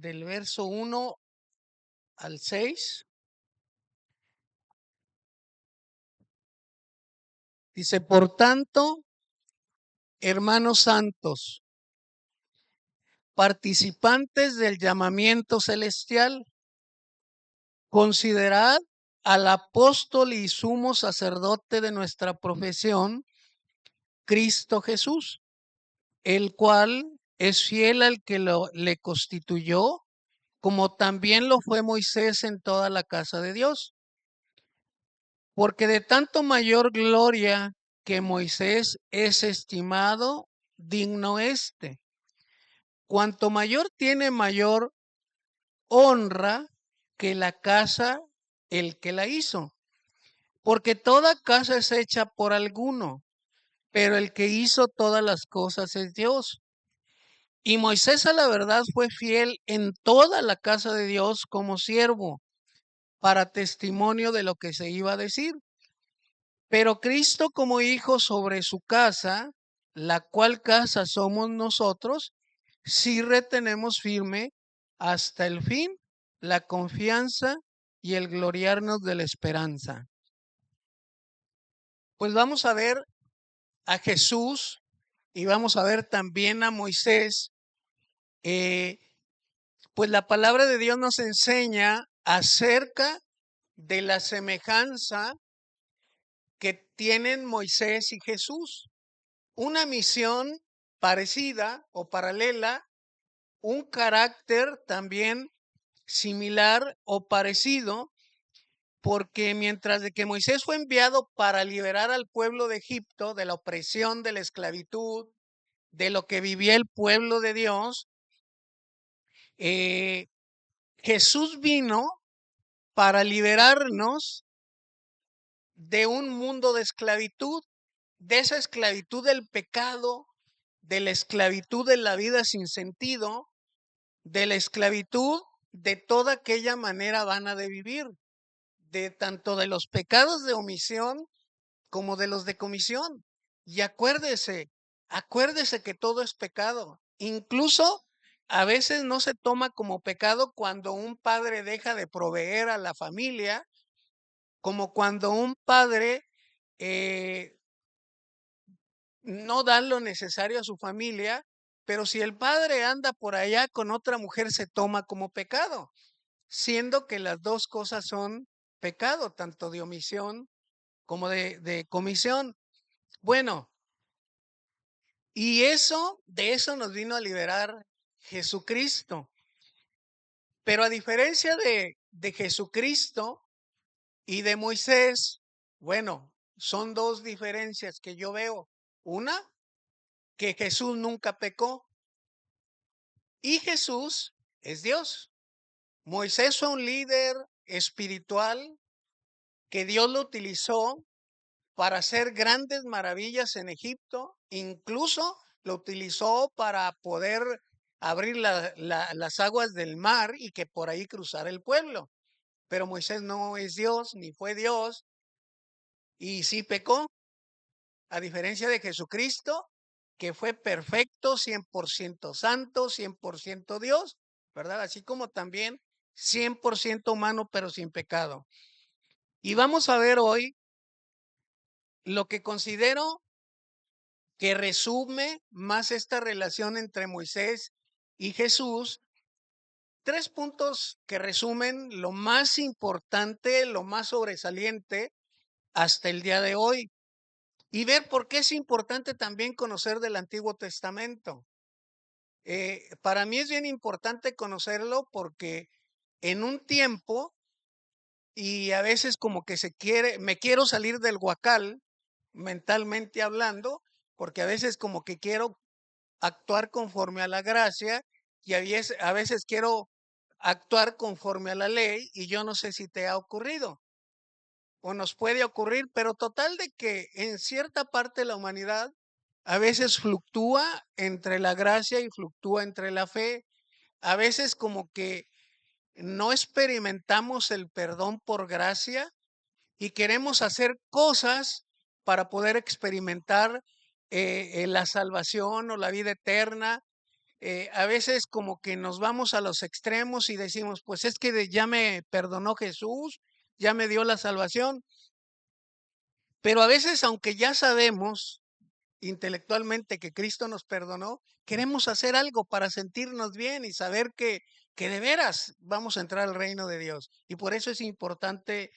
del verso 1 al 6. Dice, por tanto, hermanos santos, participantes del llamamiento celestial, considerad al apóstol y sumo sacerdote de nuestra profesión, Cristo Jesús, el cual es fiel al que le constituyó, como también lo fue Moisés en toda la casa de Dios. Porque de tanto mayor gloria que Moisés es estimado, digno cuanto mayor tiene mayor honra que la casa el que la hizo. Porque toda casa es hecha por alguno, pero el que hizo todas las cosas es Dios. Y Moisés a la verdad fue fiel en toda la casa de Dios como siervo, para testimonio de lo que se iba a decir. Pero Cristo como hijo sobre su casa, la cual casa somos nosotros, si retenemos firme hasta el fin la confianza y el gloriarnos de la esperanza. Pues vamos a ver a Jesús y vamos a ver también a Moisés. Pues la palabra de Dios nos enseña acerca de la semejanza que tienen Moisés y Jesús. Una misión parecida o paralela, un carácter también similar o parecido, porque mientras de que Moisés fue enviado para liberar al pueblo de Egipto de la opresión, de la esclavitud, de lo que vivía el pueblo de Dios, eh, Jesús vino para liberarnos de un mundo de esclavitud, de esa esclavitud del pecado, de la esclavitud de la vida sin sentido, de la esclavitud de toda aquella manera vana de vivir, de tanto de los pecados de omisión como de los de comisión. Y acuérdese que todo es pecado. Incluso a veces no se toma como pecado cuando un padre deja de proveer a la familia, como cuando un padre eh, no da lo necesario a su familia, pero si el padre anda por allá con otra mujer se toma como pecado, siendo que las dos cosas son pecado, tanto de omisión como de comisión. Bueno, y de eso nos vino a liberar Jesucristo. Pero a diferencia de Jesucristo y de Moisés, bueno, son dos diferencias que yo veo. Una, que Jesús nunca pecó y Jesús es Dios. Moisés fue un líder espiritual que Dios lo utilizó para hacer grandes maravillas en Egipto, incluso lo utilizó para poder abrir las aguas del mar y que por ahí cruzara el pueblo. Pero Moisés no es Dios, ni fue Dios, y sí pecó, a diferencia de Jesucristo, que fue perfecto, 100% santo, 100% Dios, ¿verdad? Así como también 100% humano, pero sin pecado. Y vamos a ver hoy lo que considero que resume más esta relación entre Moisés y Jesús. Tres puntos que resumen lo más importante, lo más sobresaliente hasta el día de hoy. Y ver por qué es importante también conocer del Antiguo Testamento. Para mí es bien importante conocerlo porque en un tiempo, y a veces como que me quiero salir del huacal, mentalmente hablando, porque a veces como que quiero actuar conforme a la gracia y a veces quiero actuar conforme a la ley y yo no sé si te ha ocurrido o nos puede ocurrir, pero total de que en cierta parte de la humanidad a veces fluctúa entre la gracia y fluctúa entre la fe. A veces como que no experimentamos el perdón por gracia y queremos hacer cosas para poder experimentar la salvación o la vida eterna. A veces como que nos vamos a los extremos y decimos, pues es que ya me perdonó Jesús, ya me dio la salvación, pero a veces aunque ya sabemos intelectualmente que Cristo nos perdonó, queremos hacer algo para sentirnos bien y saber que de veras vamos a entrar al reino de Dios. Y por eso es importante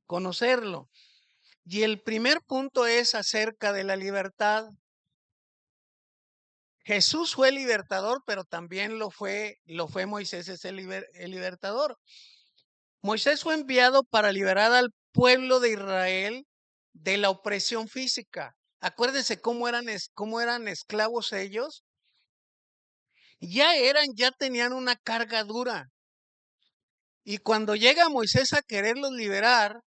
conocerlo. Y el primer punto es acerca de la libertad. Jesús fue libertador, pero también lo fue Moisés, es el libertador. Moisés fue enviado para liberar al pueblo de Israel de la opresión física. Acuérdense cómo eran esclavos ellos. Ya tenían una carga dura. Y cuando llega Moisés a quererlos liberar,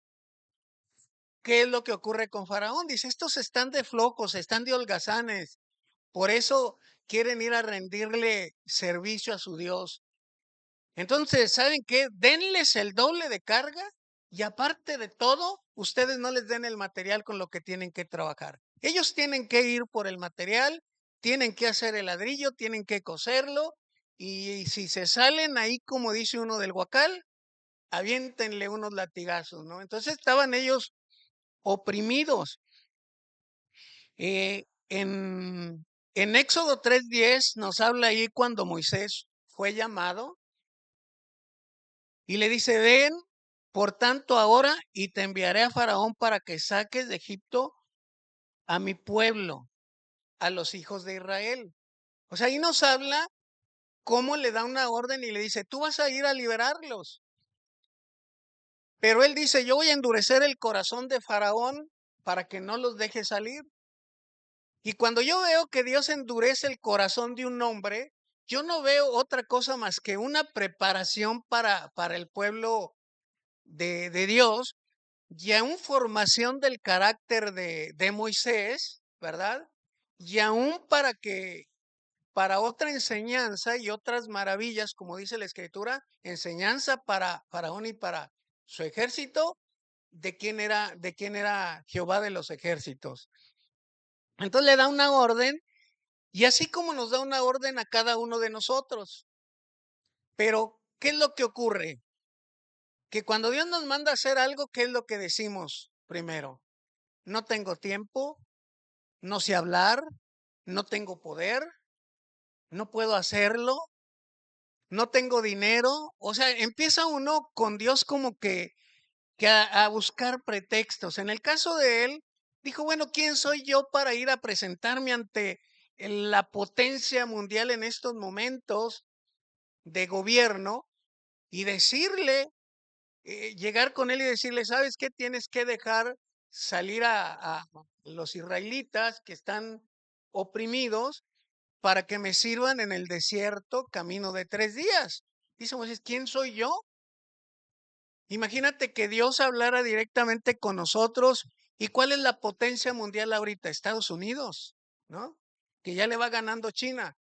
¿qué es lo que ocurre con Faraón? Dice, estos están de flojos, están de holgazanes. Por eso quieren ir a rendirle servicio a su Dios. Entonces, ¿saben qué? Denles el doble de carga y aparte de todo, ustedes no les den el material con lo que tienen que trabajar. Ellos tienen que ir por el material, tienen que hacer el ladrillo, tienen que coserlo y si se salen ahí, como dice uno del Huacal, aviéntenle unos latigazos, ¿no? Entonces estaban ellos oprimidos. En Éxodo 3:10 nos habla ahí cuando Moisés fue llamado y le dice, ven, por tanto ahora y te enviaré a Faraón para que saques de Egipto a mi pueblo, a los hijos de Israel. O sea, ahí nos habla cómo le da una orden y le dice, tú vas a ir a liberarlos. Pero él dice, yo voy a endurecer el corazón de Faraón para que no los deje salir. Y cuando yo veo que Dios endurece el corazón de un hombre, yo no veo otra cosa más que una preparación para el pueblo de Dios y aún formación del carácter de Moisés, ¿verdad? Y aún para otra enseñanza y otras maravillas, como dice la Escritura, enseñanza para Faraón y para su ejército, de quién era Jehová de los ejércitos. Entonces le da una orden y así como nos da una orden a cada uno de nosotros. Pero, ¿qué es lo que ocurre? Que cuando Dios nos manda a hacer algo, ¿qué es lo que decimos primero? No tengo tiempo, no sé hablar, no tengo poder, no puedo hacerlo, no tengo dinero. O sea, empieza uno con Dios como que a buscar pretextos. En el caso de él, dijo, bueno, ¿quién soy yo para ir a presentarme ante la potencia mundial en estos momentos de gobierno y decirle, llegar con él y decirle, ¿sabes qué? Tienes que dejar salir a los israelitas que están oprimidos para que me sirvan en el desierto camino de 3 días. Dice Moisés, ¿quién soy yo? Imagínate que Dios hablara directamente con nosotros. ¿Y cuál es la potencia mundial ahorita? Estados Unidos, ¿no? Que ya le va ganando China.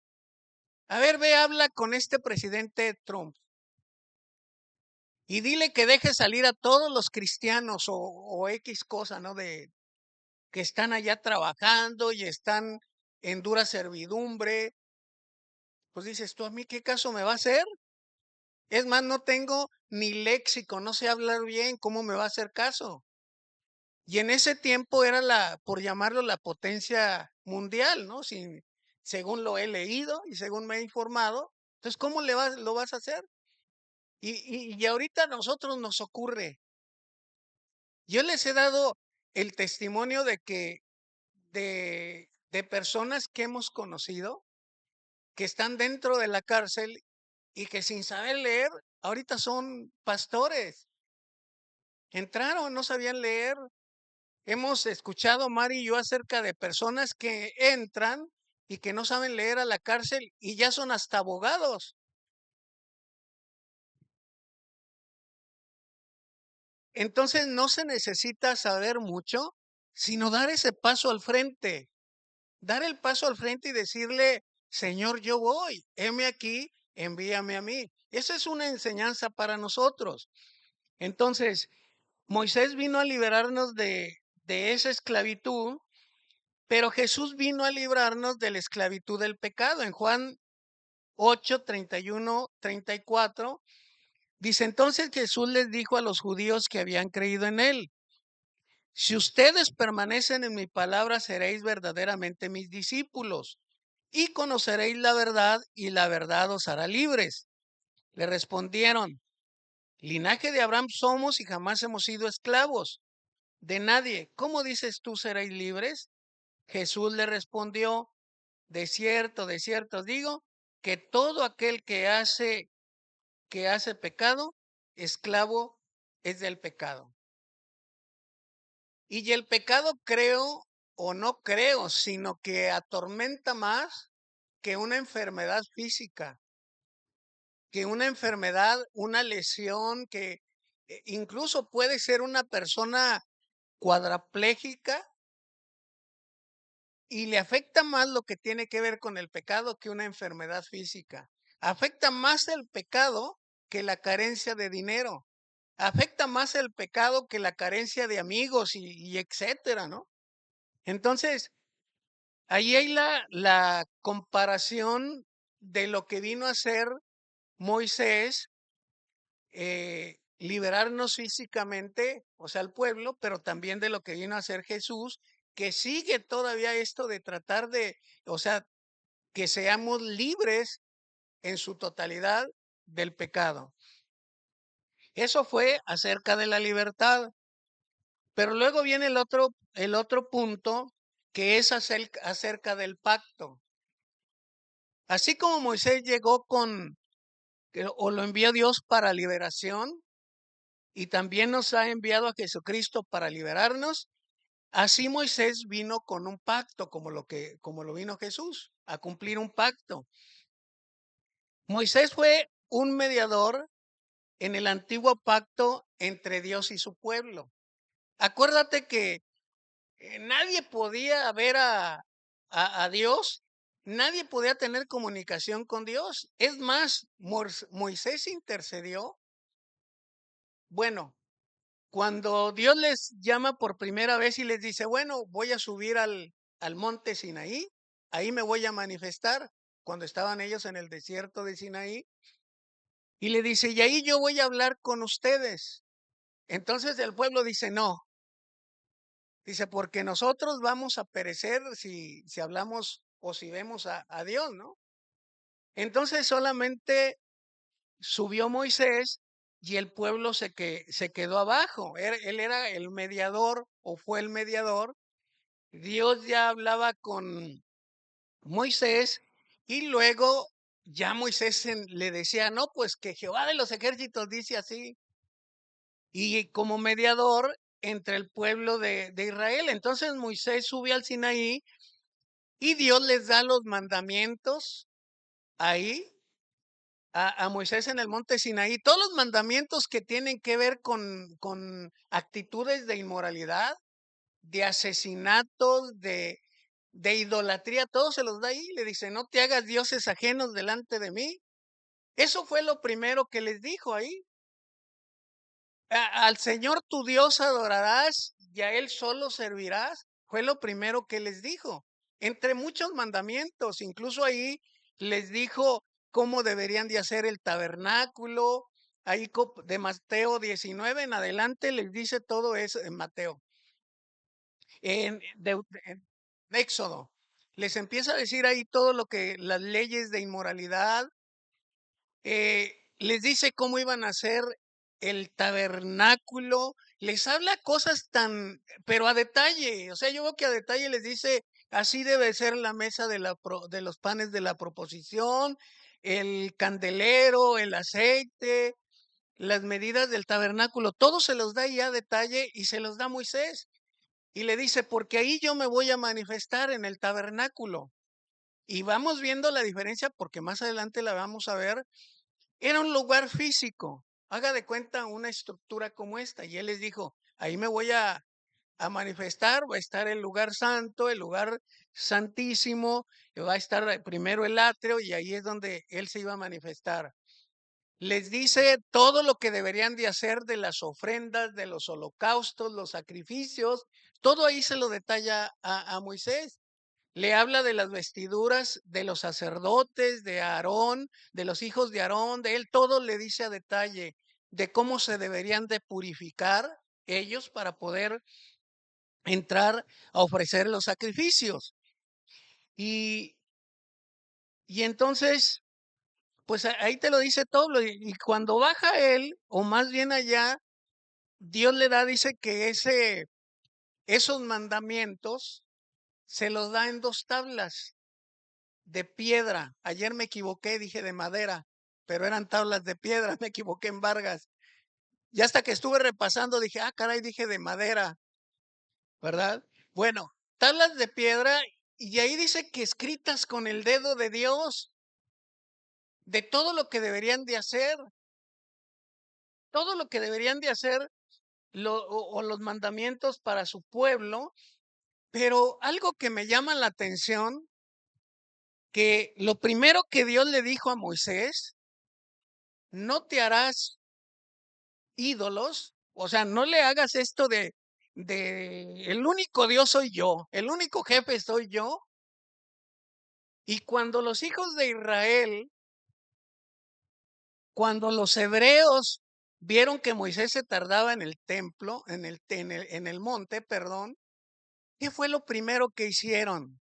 A ver, ve, habla con este presidente Trump y dile que deje salir a todos los cristianos o X cosa, ¿no? De que están allá trabajando y están en dura servidumbre. Pues dices, ¿tú a mí qué caso me va a hacer? Es más, no tengo ni léxico, no sé hablar bien, ¿cómo me va a hacer caso? Y en ese tiempo era por llamarlo la potencia mundial, ¿no? Según lo he leído y según me he informado. Entonces, ¿cómo lo vas a hacer? Y ahorita a nosotros nos ocurre. Yo les he dado el testimonio de que de personas que hemos conocido que están dentro de la cárcel y que sin saber leer, ahorita son pastores. Entraron, no sabían leer. Hemos escuchado, Mari y yo, acerca de personas que entran y que no saben leer a la cárcel y ya son hasta abogados. Entonces no se necesita saber mucho, sino dar ese paso al frente, dar el paso al frente y decirle, Señor, yo voy, heme aquí, envíame a mí. Esa es una enseñanza para nosotros. Entonces, Moisés vino a liberarnos de esa esclavitud, pero Jesús vino a librarnos de la esclavitud del pecado. En Juan 8, 31, 34. Dice, entonces Jesús les dijo a los judíos que habían creído en él: si ustedes permanecen en mi palabra, seréis verdaderamente mis discípulos y conoceréis la verdad, y la verdad os hará libres. Le respondieron: linaje de Abraham somos y jamás hemos sido esclavos de nadie. ¿Cómo dices tú seréis libres? Jesús le respondió: de cierto os digo, que todo aquel que hace pecado, esclavo es del pecado. Y el pecado, creo o no creo, sino que atormenta más que una enfermedad física, que una enfermedad, una lesión, que incluso puede ser una persona cuadraplégica y le afecta más lo que tiene que ver con el pecado que una enfermedad física. Afecta más el pecado que la carencia de dinero. Afecta más el pecado que la carencia de amigos y etcétera, ¿no? Entonces, ahí hay la comparación de lo que vino a hacer Moisés, liberarnos físicamente, o sea, al pueblo, pero también de lo que vino a hacer Jesús, que sigue todavía esto de tratar de, o sea, que seamos libres en su totalidad del pecado. Eso fue acerca de la libertad. Pero luego viene el otro punto, que es acerca del pacto. Así como Moisés llegó o lo envió Dios para liberación, y también nos ha enviado a Jesucristo para liberarnos, así Moisés vino con un pacto, como lo vino Jesús, a cumplir un pacto. Moisés fue un mediador en el antiguo pacto entre Dios y su pueblo. Acuérdate que nadie podía ver a Dios, nadie podía tener comunicación con Dios. Es más, Moisés intercedió. Bueno, cuando Dios les llama por primera vez y les dice, bueno, voy a subir al monte Sinaí, ahí me voy a manifestar, cuando estaban ellos en el desierto de Sinaí, y le dice, y ahí yo voy a hablar con ustedes. Entonces el pueblo dice, no, dice, porque nosotros vamos a perecer si hablamos o si vemos a Dios, ¿no? Entonces solamente subió Moisés y el pueblo se quedó abajo. Él era el mediador o fue el mediador. Dios ya hablaba con Moisés y luego ya Moisés le decía, no, pues que Jehová de los ejércitos dice así. Y como mediador entre el pueblo de Israel. Entonces Moisés sube al Sinaí y Dios les da los mandamientos ahí a Moisés en el monte Sinaí. Todos los mandamientos que tienen que ver con actitudes de inmoralidad, de asesinatos, de idolatría, todo se los da ahí. Le dice, no te hagas dioses ajenos delante de mí. Eso fue lo primero que les dijo ahí. Al Señor tu Dios adorarás y a Él solo servirás. Fue lo primero que les dijo. Entre muchos mandamientos, incluso ahí les dijo cómo deberían de hacer el tabernáculo. Ahí de Mateo 19 en adelante les dice todo eso en Mateo. En Éxodo les empieza a decir ahí todo lo que las leyes de inmoralidad, les dice cómo iban a hacer el tabernáculo, les habla cosas pero a detalle, o sea, yo veo que a detalle les dice, así debe ser la mesa de los panes de la proposición, el candelero, el aceite, las medidas del tabernáculo, todo se los da ya a detalle y se los da Moisés. Y le dice, porque ahí yo me voy a manifestar en el tabernáculo. Y vamos viendo la diferencia porque más adelante la vamos a ver. Era un lugar físico. Haga de cuenta una estructura como esta. Y él les dijo, ahí me voy a manifestar, va a estar el lugar santo, el lugar santísimo, y va a estar primero el atrio y ahí es donde él se iba a manifestar. Les dice todo lo que deberían de hacer de las ofrendas, de los holocaustos, los sacrificios, todo ahí se lo detalla a Moisés. Le habla de las vestiduras de los sacerdotes, de Aarón, de los hijos de Aarón, de él, todo le dice a detalle de cómo se deberían de purificar ellos para poder entrar a ofrecer los sacrificios. Y, y entonces, pues ahí te lo dice todo. Y cuando baja él, o más bien allá, Dios le da, dice que esos mandamientos se los da en dos tablas de piedra. Ayer me equivoqué, dije de madera, pero eran tablas de piedra, me equivoqué en Vargas. Y hasta que estuve repasando, dije, ah, caray, dije de madera, ¿verdad? Bueno, tablas de piedra, y ahí dice que escritas con el dedo de Dios, de todo lo que deberían de hacer, todo lo que deberían de hacer o los mandamientos para su pueblo, pero algo que me llama la atención, que lo primero que Dios le dijo a Moisés, no te harás ídolos, o sea, no le hagas esto de el único Dios soy yo, el único jefe soy yo. Y cuando los hijos de Israel, cuando los hebreos vieron que Moisés se tardaba en el templo, en el monte, perdón, ¿qué fue lo primero que hicieron?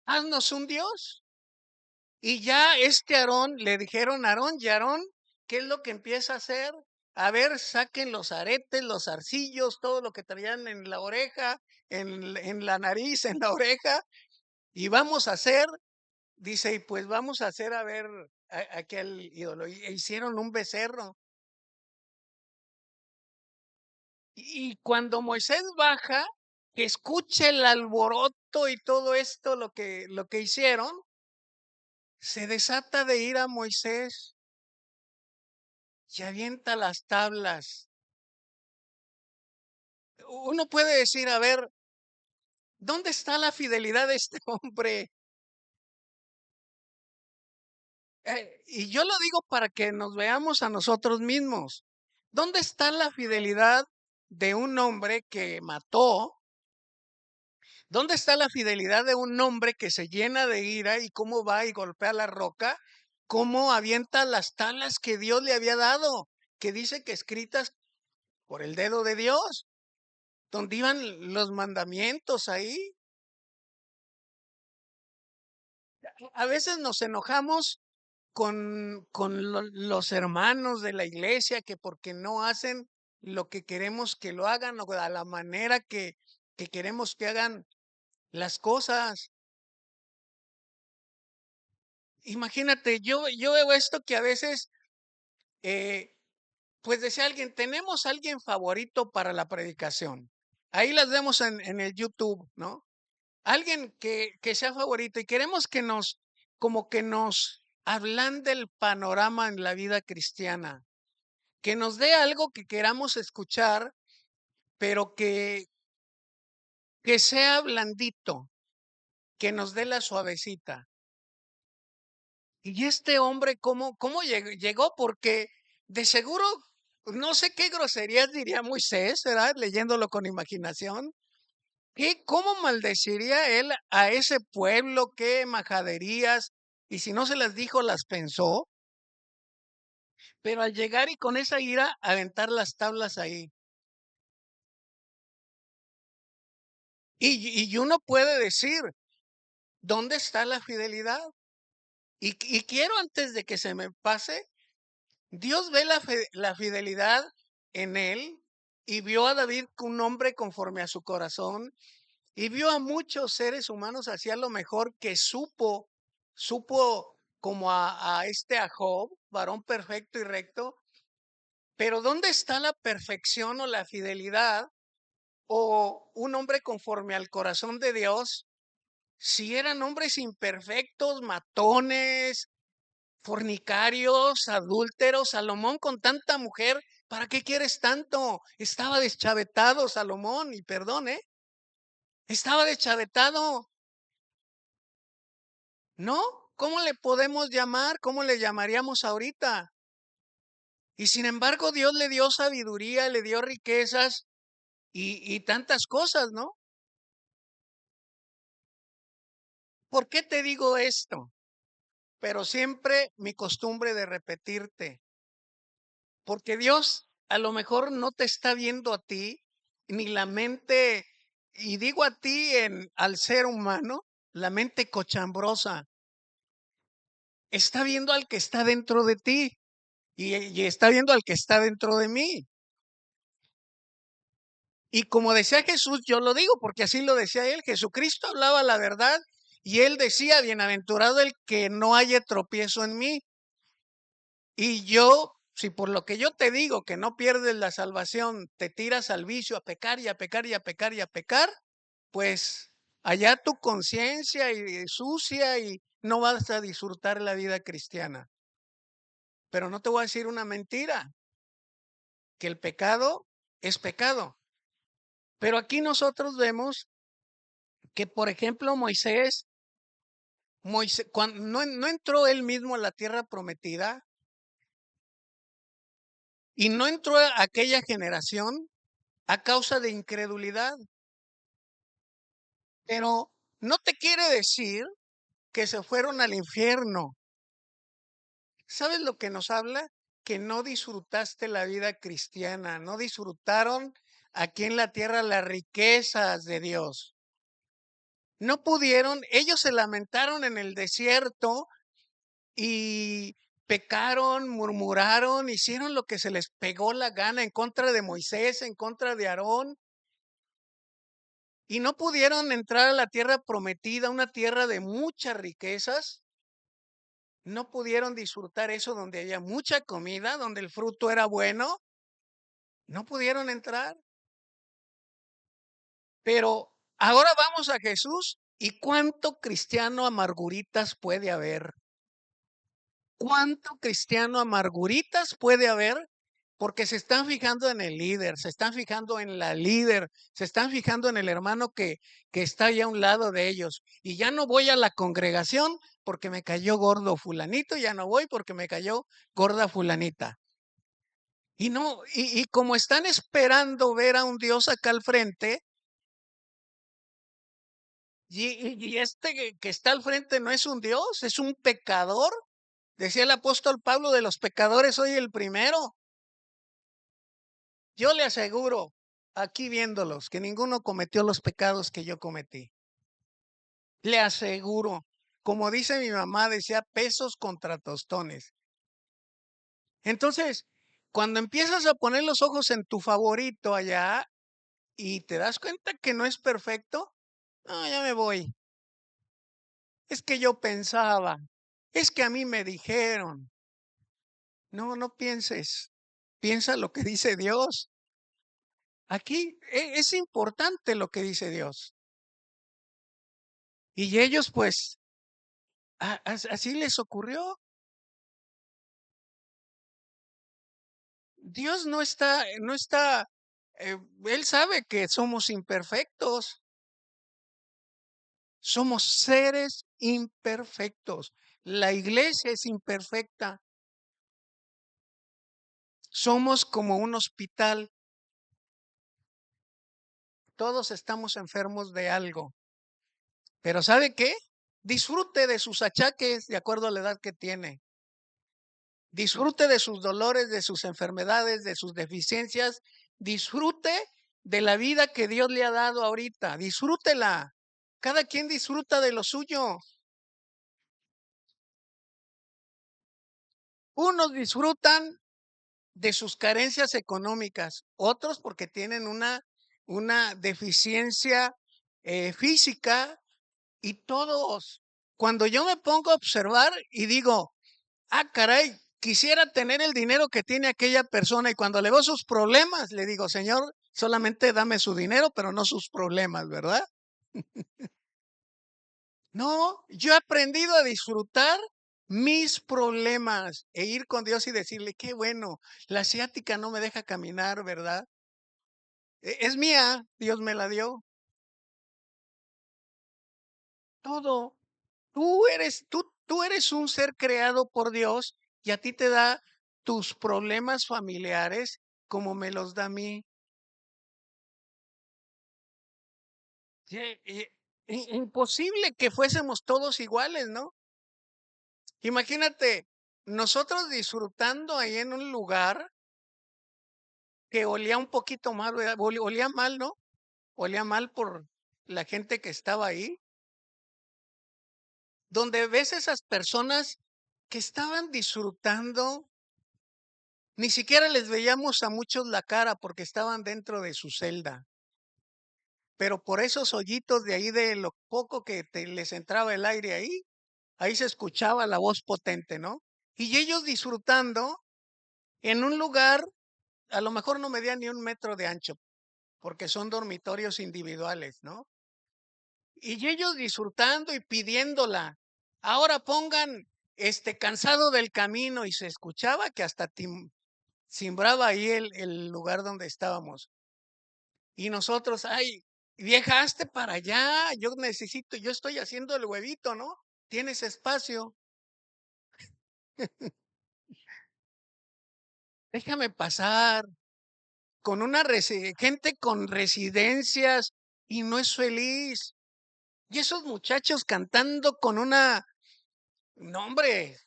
Haznos un Dios. Y ya Aarón, le dijeron Aarón y Aarón, ¿qué es lo que empieza a hacer? A ver, saquen los aretes, los zarcillos, todo lo que traían en la oreja, en la nariz, en la oreja, y vamos a hacer, dice, y pues vamos a hacer, a ver, aquel ídolo. E hicieron un becerro. Y cuando Moisés baja, que escuche el alboroto y todo esto, lo que hicieron, se desata de ira Moisés y avienta las tablas. Uno puede decir, a ver, ¿dónde está la fidelidad de este hombre? Y yo lo digo para que nos veamos a nosotros mismos. ¿Dónde está la fidelidad de un hombre que mató? ¿Dónde está la fidelidad de un hombre que se llena de ira y cómo va y golpea la roca? ¿Cómo avienta las tablas que Dios le había dado? Que dice que escritas por el dedo de Dios, donde iban los mandamientos ahí. A veces nos enojamos con los hermanos de la iglesia que porque no hacen lo que queremos que lo hagan o a la manera que queremos que hagan las cosas. Imagínate, yo veo esto que a veces, eh, pues decía alguien, tenemos a alguien favorito para la predicación. Ahí las vemos en el YouTube, ¿no? Alguien que sea favorito y queremos que como que nos ablande el panorama en la vida cristiana, que nos dé algo que queramos escuchar, pero que sea blandito, que nos dé la suavecita. Y este hombre, ¿cómo llegó? Porque de seguro, no sé qué groserías diría Moisés, ¿verdad? Leyéndolo con imaginación. ¿Cómo maldeciría él a ese pueblo? ¿Qué majaderías? Y si no se las dijo, las pensó. Pero al llegar y con esa ira, aventar las tablas ahí. Y uno puede decir, ¿dónde está la fidelidad? Y quiero antes de que se me pase, Dios ve la fidelidad en él y vio a David un hombre conforme a su corazón y vio a muchos seres humanos hacia lo mejor que supo como a Job, varón perfecto y recto, pero ¿dónde está la perfección o la fidelidad o un hombre conforme al corazón de Dios? Si eran hombres imperfectos, matones, fornicarios, adúlteros, Salomón con tanta mujer, ¿para qué quieres tanto? Estaba deschavetado Salomón, y perdone, estaba deschavetado, ¿no? ¿Cómo le podemos llamar? ¿Cómo le llamaríamos ahorita? Y sin embargo, Dios le dio sabiduría, le dio riquezas y tantas cosas, ¿no? ¿Por qué te digo esto? Pero siempre mi costumbre de repetirte, porque Dios a lo mejor no te está viendo a ti, ni la mente, y digo a ti al ser humano, la mente cochambrosa, está viendo al que está dentro de ti y está viendo al que está dentro de mí. Y como decía Jesús, yo lo digo porque así lo decía él, Jesucristo hablaba la verdad y él decía, bienaventurado el que no haya tropiezo en mí. Y yo, si por lo que yo te digo que no pierdes la salvación, te tiras al vicio a pecar y a pecar y a pecar y a pecar, pues allá tu conciencia y sucia y no vas a disfrutar la vida cristiana. Pero no te voy a decir una mentira, que el pecado es pecado. Pero aquí nosotros vemos que, por ejemplo, Moisés, cuando no entró él mismo a la tierra prometida y no entró a aquella generación a causa de incredulidad. Pero no te quiere decir que se fueron al infierno. ¿Sabes lo que nos habla? Que no disfrutaste la vida cristiana, no disfrutaron aquí en la tierra las riquezas de Dios. No pudieron, ellos se lamentaron en el desierto y pecaron, murmuraron, hicieron lo que se les pegó la gana en contra de Moisés, en contra de Aarón, y no pudieron entrar a la tierra prometida, una tierra de muchas riquezas. No pudieron disfrutar eso donde había mucha comida, donde el fruto era bueno. No pudieron entrar. Pero ahora vamos a Jesús y cuánto cristiano amarguritas puede haber. ¿Cuánto cristiano amarguritas puede haber? Porque se están fijando en el líder, se están fijando en la líder, se están fijando en el hermano que está ahí a un lado de ellos. Y ya no voy a la congregación porque me cayó gordo fulanito, ya no voy porque me cayó gorda fulanita. Y no, y como están esperando ver a un Dios acá al frente, y este que está al frente no es un Dios, es un pecador. Decía el apóstol Pablo, de los pecadores soy el primero. Yo le aseguro, aquí viéndolos, que ninguno cometió los pecados que yo cometí. Le aseguro, como dice mi mamá, decía pesos contra tostones. Entonces, cuando empiezas a poner los ojos en tu favorito allá y te das cuenta que no es perfecto, no, ya me voy. Es que yo pensaba, es que a mí me dijeron. No, no pienses, piensa lo que dice Dios. Aquí es importante lo que dice Dios. Y ellos pues así les ocurrió. Dios no está, Él sabe que somos imperfectos, somos seres imperfectos. La iglesia es imperfecta. Somos como un hospital. Todos estamos enfermos de algo. Pero ¿sabe qué? Disfrute de sus achaques de acuerdo a la edad que tiene. Disfrute de sus dolores, de sus enfermedades, de sus deficiencias. Disfrute de la vida que Dios le ha dado ahorita. Disfrútela. Cada quien disfruta de lo suyo. Unos disfrutan de sus carencias económicas, otros porque tienen una deficiencia física y todos. Cuando yo me pongo a observar y digo, ah, caray, quisiera tener el dinero que tiene aquella persona y cuando le veo sus problemas, le digo, Señor, solamente dame su dinero, pero no sus problemas, ¿verdad? No, yo he aprendido a disfrutar mis problemas e ir con Dios y decirle, qué bueno, la asiática no me deja caminar, ¿verdad? Es mía, Dios me la dio. Todo. Tú eres un ser creado por Dios y a ti te da tus problemas familiares como me los da a mí. Sí, imposible que fuésemos todos iguales, ¿no? Imagínate, nosotros disfrutando ahí en un lugar que olía un poquito mal, ¿verdad? Olía mal, ¿no? Olía mal por la gente que estaba ahí, donde ves esas personas que estaban disfrutando, ni siquiera les veíamos a muchos la cara porque estaban dentro de su celda, pero por esos hoyitos de ahí de lo poco que les entraba el aire ahí, ahí se escuchaba la voz potente, ¿no? Y ellos disfrutando en un lugar, a lo mejor no medía ni 1 metro de ancho, porque son dormitorios individuales, ¿no? Y ellos disfrutando y pidiéndola. Ahora pongan cansado del camino y se escuchaba que hasta cimbraba ahí el lugar donde estábamos. Y nosotros, ay, vieja, hazte para allá, yo estoy haciendo el huevito, ¿no? Tienes espacio, déjame pasar. Con gente con residencias y no es feliz. Y esos muchachos cantando con no hombre,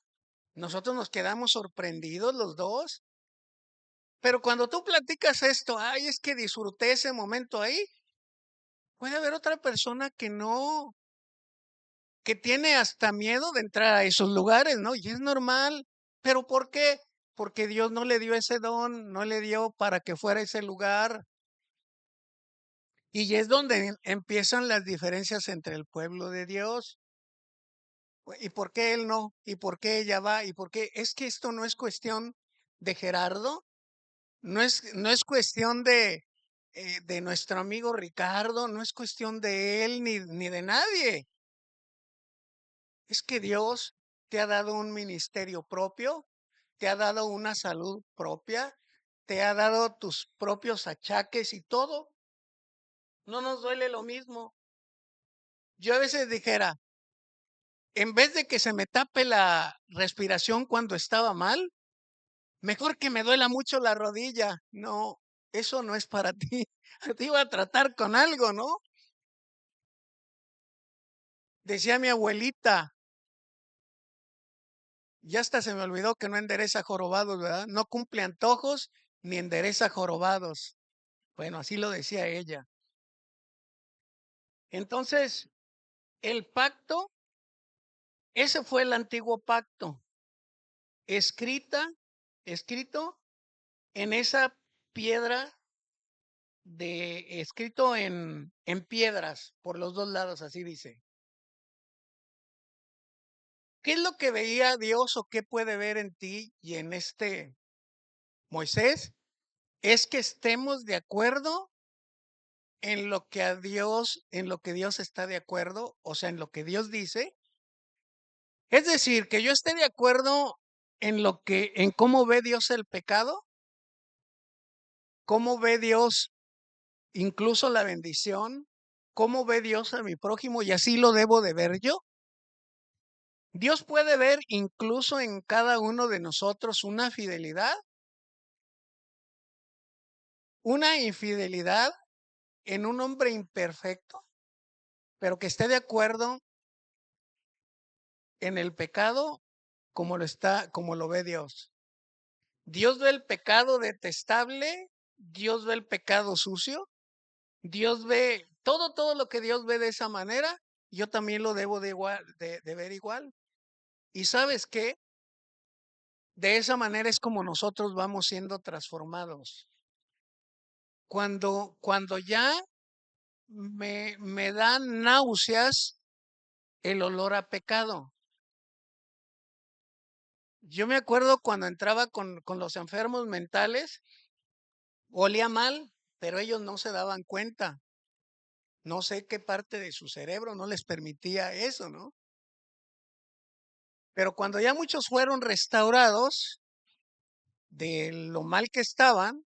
nosotros nos quedamos sorprendidos los dos. Pero cuando tú platicas esto, ay, es que disfruté ese momento ahí, puede haber otra persona que no, que tiene hasta miedo de entrar a esos lugares, ¿no? Y es normal. ¿Pero por qué? Porque Dios no le dio ese don, no le dio para que fuera ese lugar. Y es donde empiezan las diferencias entre el pueblo de Dios. ¿Y por qué él no? ¿Y por qué ella va? ¿Y por qué? Es que esto no es cuestión de Gerardo, no es cuestión de nuestro amigo Ricardo, no es cuestión de él ni de nadie. Es que Dios te ha dado un ministerio propio, te ha dado una salud propia, te ha dado tus propios achaques y todo. No nos duele lo mismo. Yo a veces dijera, en vez de que se me tape la respiración cuando estaba mal, mejor que me duela mucho la rodilla. No, eso no es para ti. Te iba a tratar con algo, ¿no? Decía mi abuelita, ya hasta se me olvidó que no endereza jorobados, ¿verdad? No cumple antojos ni endereza jorobados. Bueno, así lo decía ella. Entonces, el pacto, ese fue el antiguo pacto, escrito en esa piedra escrito en piedras por los dos lados, así dice. ¿Qué es lo que veía Dios o qué puede ver en ti y en Moisés? Es que estemos de acuerdo en lo que Dios está de acuerdo, o sea, en lo que Dios dice. Es decir, que yo esté de acuerdo en cómo ve Dios el pecado, cómo ve Dios incluso la bendición, cómo ve Dios a mi prójimo y así lo debo de ver yo. Dios puede ver incluso en cada uno de nosotros una infidelidad en un hombre imperfecto, pero que esté de acuerdo en el pecado como lo ve Dios. Dios ve el pecado detestable, Dios ve el pecado sucio, Dios ve todo lo que Dios ve de esa manera, yo también lo debo de ver igual. ¿Y sabes qué? De esa manera es como nosotros vamos siendo transformados. Cuando ya me dan náuseas el olor a pecado. Yo me acuerdo cuando entraba con los enfermos mentales, olía mal, pero ellos no se daban cuenta. No sé qué parte de su cerebro no les permitía eso, ¿no? Pero cuando ya muchos fueron restaurados de lo mal que estaban,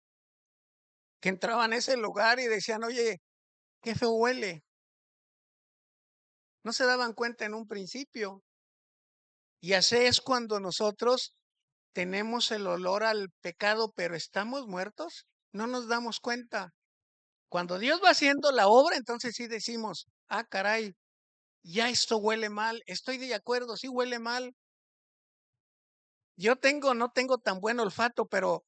que entraban a ese lugar y decían, oye, qué feo huele. No se daban cuenta en un principio. Y así es cuando nosotros tenemos el olor al pecado, pero estamos muertos, no nos damos cuenta. Cuando Dios va haciendo la obra, entonces sí decimos, ah, caray, ya esto huele mal. Estoy de acuerdo, sí huele mal. No tengo tan buen olfato, pero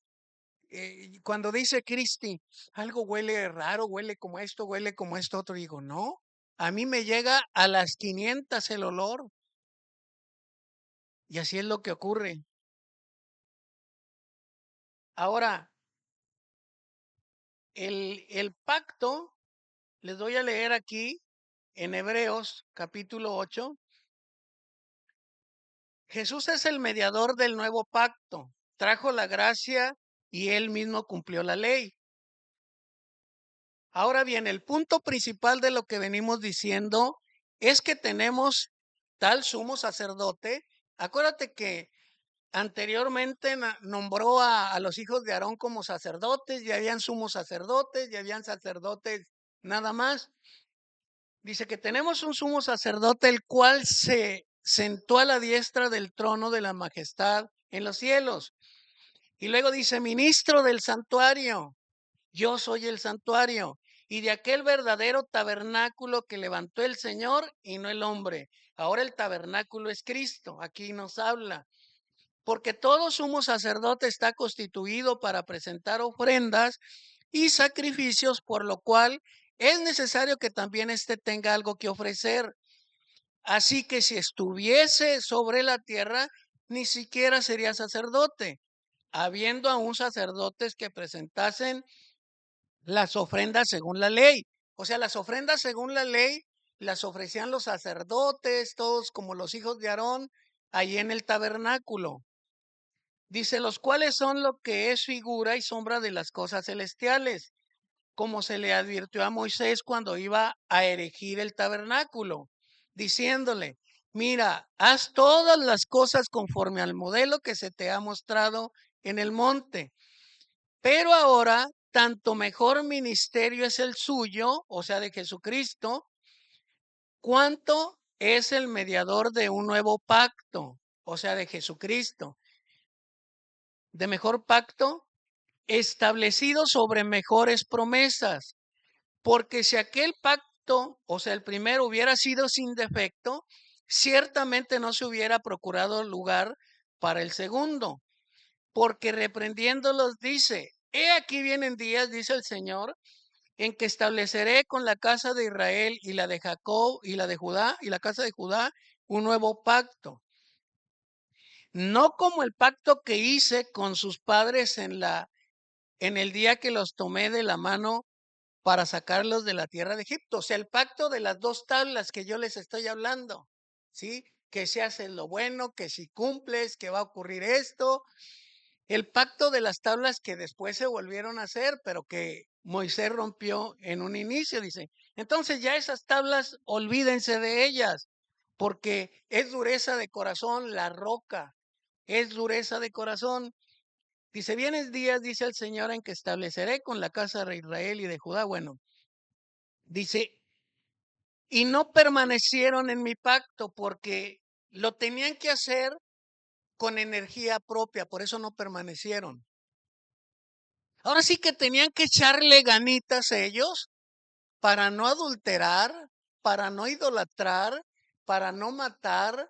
cuando dice Cristi, algo huele raro, huele como esto otro, digo, no, a mí me llega a las 500 el olor. Y así es lo que ocurre. Ahora, el pacto, les voy a leer aquí en Hebreos capítulo 8. Jesús es el mediador del nuevo pacto, trajo la gracia y él mismo cumplió la ley. Ahora bien, el punto principal de lo que venimos diciendo es que tenemos tal sumo sacerdote. Acuérdate que anteriormente nombró a los hijos de Aarón como sacerdotes, y habían sumos sacerdotes, y habían sacerdotes nada más. Dice que tenemos un sumo sacerdote el cual se sentó a la diestra del trono de la majestad en los cielos. Y luego dice, ministro del santuario, yo soy el santuario y de aquel verdadero tabernáculo que levantó el Señor y no el hombre. Ahora el tabernáculo es Cristo, aquí nos habla. Porque todo sumo sacerdote está constituido para presentar ofrendas y sacrificios, por lo cual es necesario que también éste tenga algo que ofrecer. Así que si estuviese sobre la tierra, ni siquiera sería sacerdote, habiendo aún sacerdotes que presentasen las ofrendas según la ley. O sea, las ofrendas según la ley las ofrecían los sacerdotes, todos como los hijos de Aarón, allí en el tabernáculo. Dice, los cuales son lo que es figura y sombra de las cosas celestiales, como se le advirtió a Moisés cuando iba a erigir el tabernáculo, diciéndole, mira, haz todas las cosas conforme al modelo que se te ha mostrado en el monte. Pero ahora, tanto mejor ministerio es el suyo, o sea, de Jesucristo, cuanto es el mediador de un nuevo pacto, o sea, de Jesucristo, de mejor pacto, establecido sobre mejores promesas. Porque si aquel pacto, o sea, el primero hubiera sido sin defecto, ciertamente no se hubiera procurado lugar para el segundo. Porque reprendiéndolos dice, he aquí vienen días, dice el Señor, en que estableceré con la casa de Israel y la de Jacob y la de Judá y la casa de Judá un nuevo pacto. No como el pacto que hice con sus padres en el día que los tomé de la mano para sacarlos de la tierra de Egipto. O sea, el pacto de las dos tablas que yo les estoy hablando, ¿sí? Que se hace lo bueno, que si cumples, que va a ocurrir esto. El pacto de las tablas que después se volvieron a hacer, pero que Moisés rompió en un inicio, dice. Entonces ya esas tablas, olvídense de ellas, porque es dureza de corazón la roca, es dureza de corazón. Dice, vienes días, dice el Señor, en que estableceré con la casa de Israel y de Judá. Bueno, dice, y no permanecieron en mi pacto porque lo tenían que hacer con energía propia, por eso no permanecieron. Ahora sí que tenían que echarle ganitas ellos para no adulterar, para no idolatrar, para no matar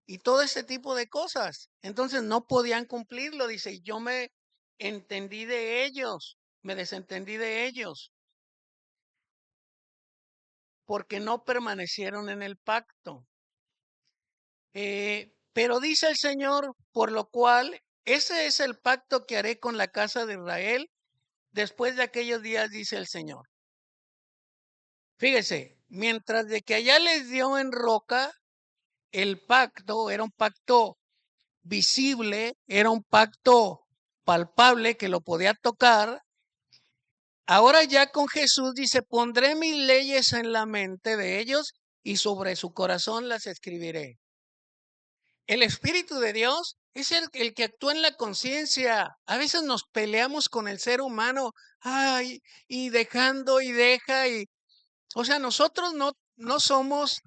y todo ese tipo de cosas. Entonces no podían cumplirlo, dice, yo me entendí de ellos, me desentendí de ellos, porque no permanecieron en el pacto. Pero dice el Señor, por lo cual, ese es el pacto que haré con la casa de Israel después de aquellos días, dice el Señor. Fíjese, mientras de que allá les dio en roca, el pacto era un pacto visible, era un pacto palpable que lo podía tocar. Ahora ya con Jesús dice, pondré mis leyes en la mente de ellos y sobre su corazón las escribiré. El Espíritu de Dios es el que actúa en la conciencia. A veces nos peleamos con el ser humano, ay, y dejando y deja y, o sea, nosotros no somos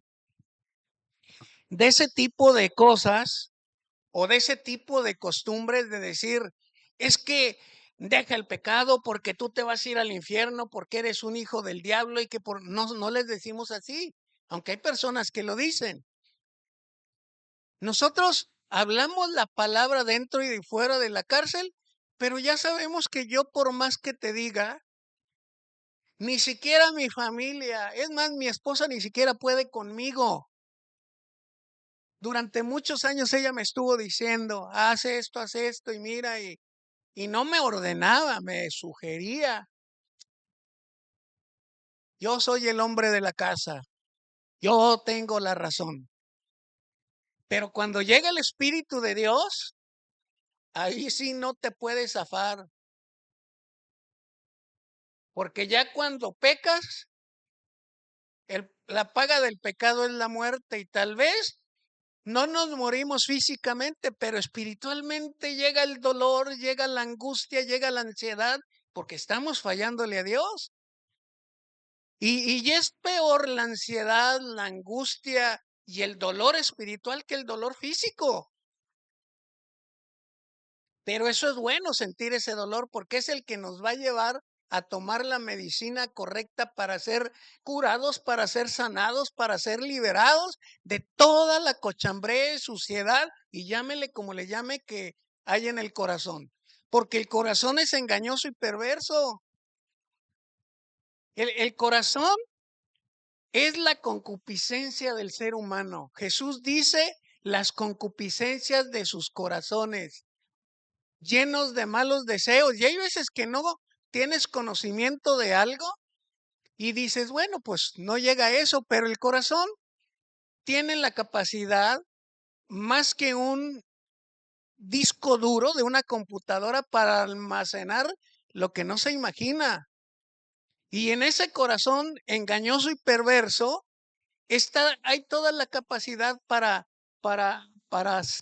de ese tipo de cosas o de ese tipo de costumbres de decir, es que deja el pecado porque tú te vas a ir al infierno porque eres un hijo del diablo y que no les decimos así, aunque hay personas que lo dicen. Nosotros hablamos la palabra dentro y de fuera de la cárcel, pero ya sabemos que yo por más que te diga, ni siquiera mi familia, es más, mi esposa ni siquiera puede conmigo. Durante muchos años ella me estuvo diciendo, haz esto y mira, y no me ordenaba, me sugería. Yo soy el hombre de la casa, yo tengo la razón. Pero cuando llega el Espíritu de Dios, ahí sí no te puedes zafar, porque ya cuando pecas, la paga del pecado es la muerte y tal vez no nos morimos físicamente, pero espiritualmente llega el dolor, llega la angustia, llega la ansiedad, porque estamos fallándole a Dios. Y es peor la ansiedad, la angustia y el dolor espiritual que el dolor físico. Pero eso es bueno, sentir ese dolor, porque es el que nos va a llevar a tomar la medicina correcta para ser curados, para ser sanados, para ser liberados de toda la cochambre, suciedad y llámele como le llame que hay en el corazón. Porque el corazón es engañoso y perverso. El corazón es la concupiscencia del ser humano. Jesús dice las concupiscencias de sus corazones, llenos de malos deseos. Y hay veces que no tienes conocimiento de algo y dices, bueno, pues no llega a eso, pero el corazón tiene la capacidad más que un disco duro de una computadora para almacenar lo que no se imagina. Y en ese corazón engañoso y perverso hay toda la capacidad para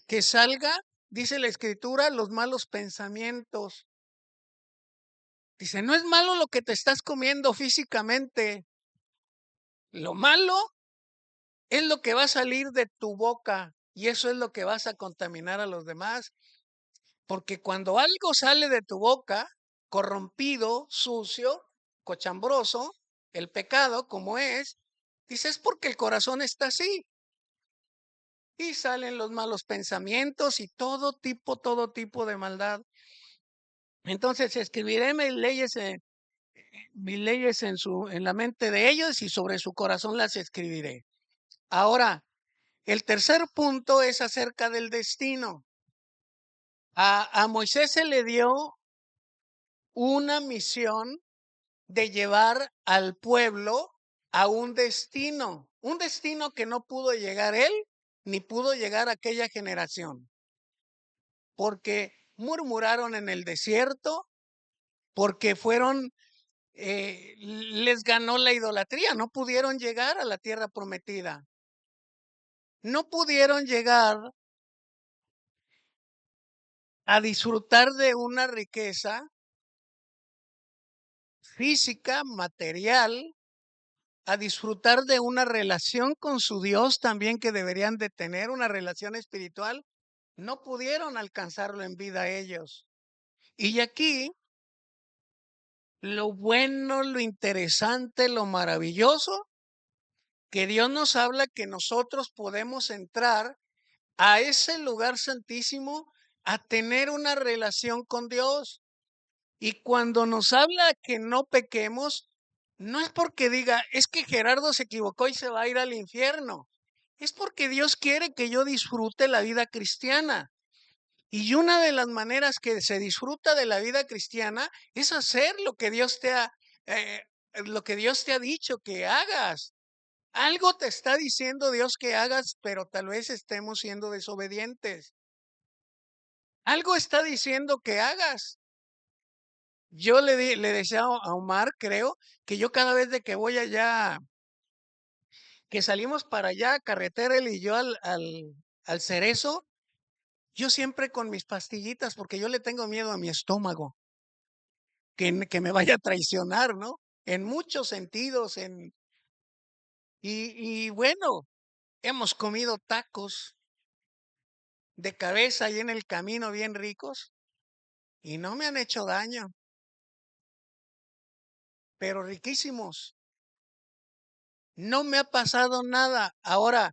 que salga, dice la escritura, los malos pensamientos. Dice, no es malo lo que te estás comiendo físicamente. Lo malo es lo que va a salir de tu boca y eso es lo que vas a contaminar a los demás. Porque cuando algo sale de tu boca, corrompido, sucio, cochambroso, el pecado como es, dices porque el corazón está así. Y salen los malos pensamientos y todo tipo de maldad. Entonces escribiré mis leyes en la mente de ellos y sobre su corazón las escribiré. Ahora, el tercer punto es acerca del destino. A Moisés se le dio una misión de llevar al pueblo a un destino que no pudo llegar él ni pudo llegar aquella generación, porque murmuraron en el desierto, porque les ganó la idolatría, no pudieron llegar a la tierra prometida, no pudieron llegar a disfrutar de una riqueza física, material, a disfrutar de una relación con su Dios también que deberían de tener, una relación espiritual, no pudieron alcanzarlo en vida ellos. Y aquí lo bueno, lo interesante, lo maravilloso, que Dios nos habla que nosotros podemos entrar a ese lugar santísimo a tener una relación con Dios. Y cuando nos habla que no pequemos, no es porque diga, es que Gerardo se equivocó y se va a ir al infierno. Es porque Dios quiere que yo disfrute la vida cristiana. Y una de las maneras que se disfruta de la vida cristiana es hacer eh, lo que Dios te ha dicho que hagas. Algo te está diciendo Dios que hagas, pero tal vez estemos siendo desobedientes. Algo está diciendo que hagas. Yo le decía a Omar, creo, que yo cada vez de que voy allá, que salimos para allá, carretera él y yo al Cerezo, yo siempre con mis pastillitas, porque yo le tengo miedo a mi estómago, que me vaya a traicionar, ¿no? En muchos sentidos, y bueno, hemos comido tacos de cabeza y en el camino bien ricos, y no me han hecho daño, pero riquísimos. No me ha pasado nada. Ahora,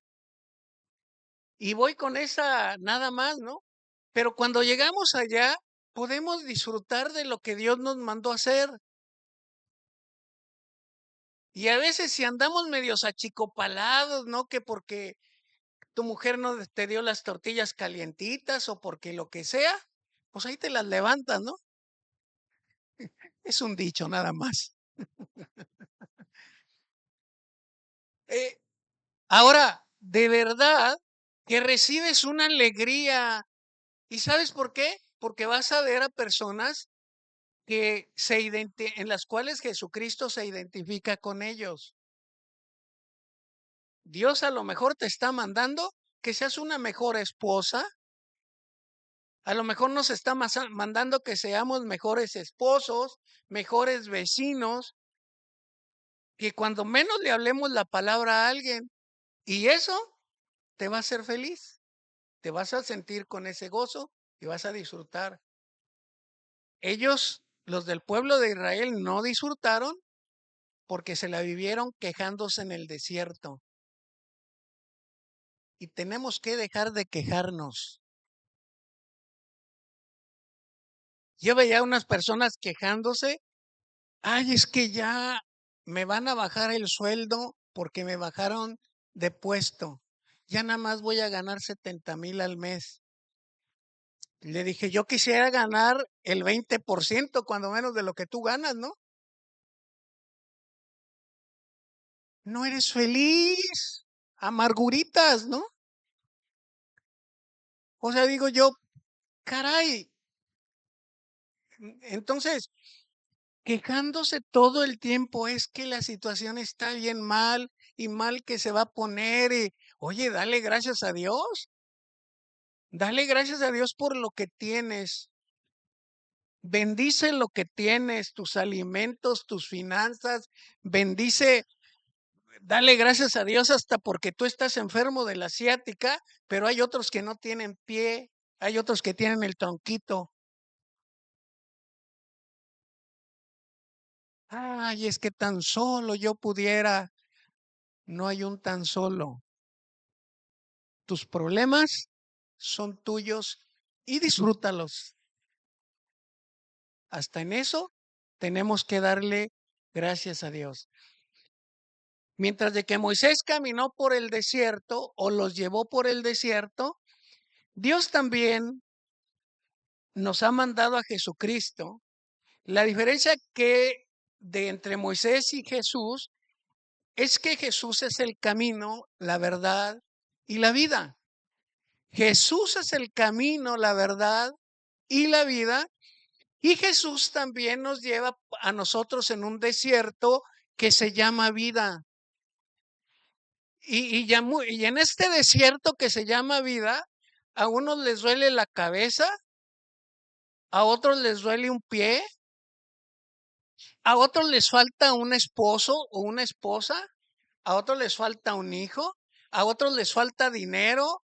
y voy con esa nada más, ¿no? Pero cuando llegamos allá, podemos disfrutar de lo que Dios nos mandó a hacer. Y a veces si andamos medios achicopalados, ¿no? Que porque tu mujer no te dio las tortillas calientitas o porque lo que sea, pues ahí te las levantas, ¿no? Es un dicho nada más. Eh, Ahora, de verdad que recibes una alegría. ¿Y sabes por qué? Porque vas a ver a personas en las cuales Jesucristo se identifica con ellos. Dios a lo mejor te está mandando que seas una mejor esposa, a lo mejor nos está mandando que seamos mejores esposos, mejores vecinos, que cuando menos le hablemos la palabra a alguien, y eso te va a hacer feliz, te vas a sentir con ese gozo y vas a disfrutar. Ellos, los del pueblo de Israel, no disfrutaron porque se la vivieron quejándose en el desierto. Y tenemos que dejar de quejarnos. Yo veía a unas personas quejándose, ay, es que ya me van a bajar el sueldo porque me bajaron de puesto. Ya nada más voy a ganar 70,000 al mes. Le dije, yo quisiera ganar el 20%, cuando menos de lo que tú ganas, ¿no? No eres feliz, amarguritas, ¿no? O sea, digo yo, caray, entonces, quejándose todo el tiempo es que la situación está bien mal y mal que se va a poner. Y, oye, dale gracias a Dios. Dale gracias a Dios por lo que tienes. Bendice lo que tienes, tus alimentos, tus finanzas. Bendice, dale gracias a Dios hasta porque tú estás enfermo de la ciática, pero hay otros que no tienen pie, hay otros que tienen el tronquito. Ay, es que tan solo yo pudiera. No hay un tan solo. Tus problemas son tuyos y disfrútalos. Hasta en eso tenemos que darle gracias a Dios. Mientras de que Moisés caminó por el desierto o los llevó por el desierto, Dios también nos ha mandado a Jesucristo. La diferencia que de entre Moisés y Jesús es que Jesús es el camino, la verdad y la vida. Jesús es el camino, la verdad y la vida. Y Jesús también nos lleva a nosotros en un desierto que se llama vida. Y en este desierto que se llama vida, a unos les duele la cabeza, a otros les duele un pie, a otros les falta un esposo o una esposa, a otros les falta un hijo, a otros les falta dinero,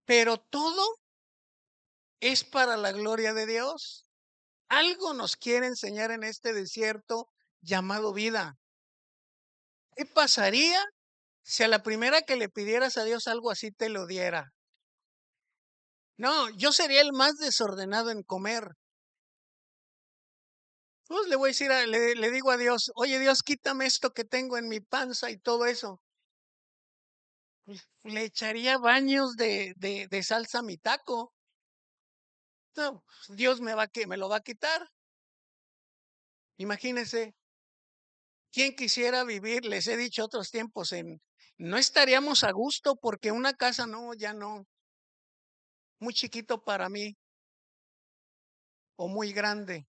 pero todo es para la gloria de Dios. Algo nos quiere enseñar en este desierto llamado vida. ¿Qué pasaría si a la primera que le pidieras a Dios algo así te lo diera? No, yo sería el más desordenado en comer. Pues le voy a decir, le digo a Dios, oye Dios, quítame esto que tengo en mi panza y todo eso. Pues, le echaría baños de salsa a mi taco. No, pues, Dios me lo va a quitar. Imagínense, ¿quién quisiera vivir? Les he dicho otros tiempos, no estaríamos a gusto porque una casa no, ya no, muy chiquito para mí o muy grande.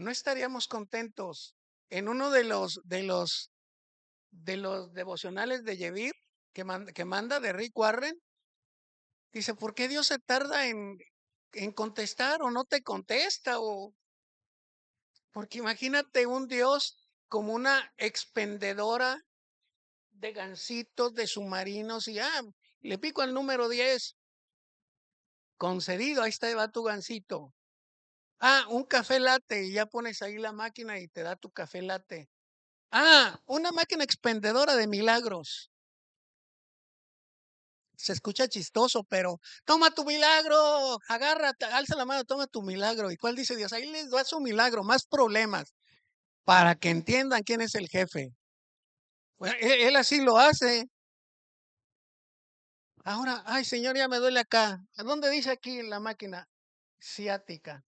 No estaríamos contentos. En uno de los devocionales de Yevir que manda de Rick Warren, dice, ¿por qué Dios se tarda en contestar o no te contesta? Porque imagínate un Dios como una expendedora de gansitos, de submarinos, y le pico al número 10. concedido, ahí está, va tu gansito. Ah, un café latte y ya pones ahí la máquina y te da tu café latte. Ah, una máquina expendedora de milagros. Se escucha chistoso, pero toma tu milagro, agárrate, alza la mano, toma tu milagro. ¿Y cuál dice Dios? Ahí les da su milagro, más problemas, para que entiendan quién es el jefe. Bueno, él así lo hace. Ahora, ay, señor, ya me duele acá. ¿A dónde dice aquí en la máquina? Ciática.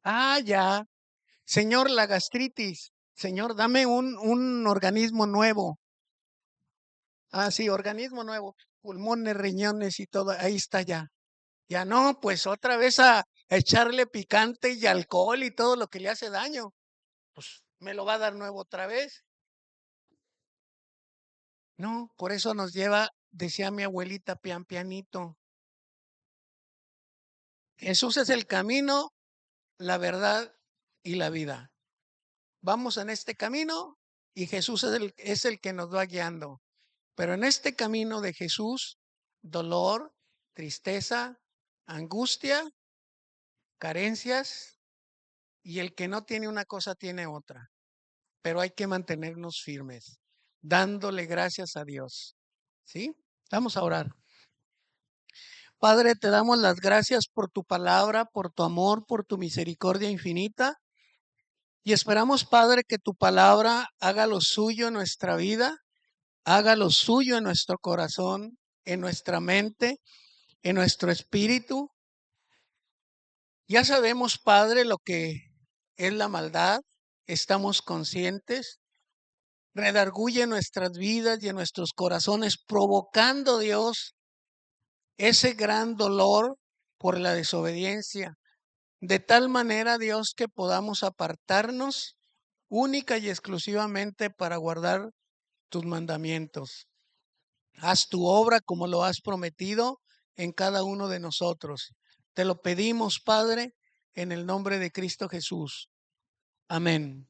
Ah, ya. Señor, la gastritis. Señor, dame un organismo nuevo. Ah, sí, organismo nuevo. Pulmones, riñones y todo. Ahí está ya. Ya no, pues otra vez a echarle picante y alcohol y todo lo que le hace daño. Pues me lo va a dar nuevo otra vez. No, por eso nos lleva, decía mi abuelita, pian pianito. Jesús es el camino, la verdad y la vida. Vamos en este camino y Jesús es el que nos va guiando. Pero en este camino de Jesús, dolor, tristeza, angustia, carencias, y el que no tiene una cosa tiene otra. Pero hay que mantenernos firmes, dándole gracias a Dios. ¿Sí? Vamos a orar. Padre, te damos las gracias por tu palabra, por tu amor, por tu misericordia infinita. Y esperamos, Padre, que tu palabra haga lo suyo en nuestra vida, haga lo suyo en nuestro corazón, en nuestra mente, en nuestro espíritu. Ya sabemos, Padre, lo que es la maldad, estamos conscientes, redarguye nuestras vidas y en nuestros corazones, provocando, Dios, ese gran dolor por la desobediencia, de tal manera, Dios, que podamos apartarnos única y exclusivamente para guardar tus mandamientos. Haz tu obra como lo has prometido en cada uno de nosotros. Te lo pedimos, Padre, en el nombre de Cristo Jesús. Amén.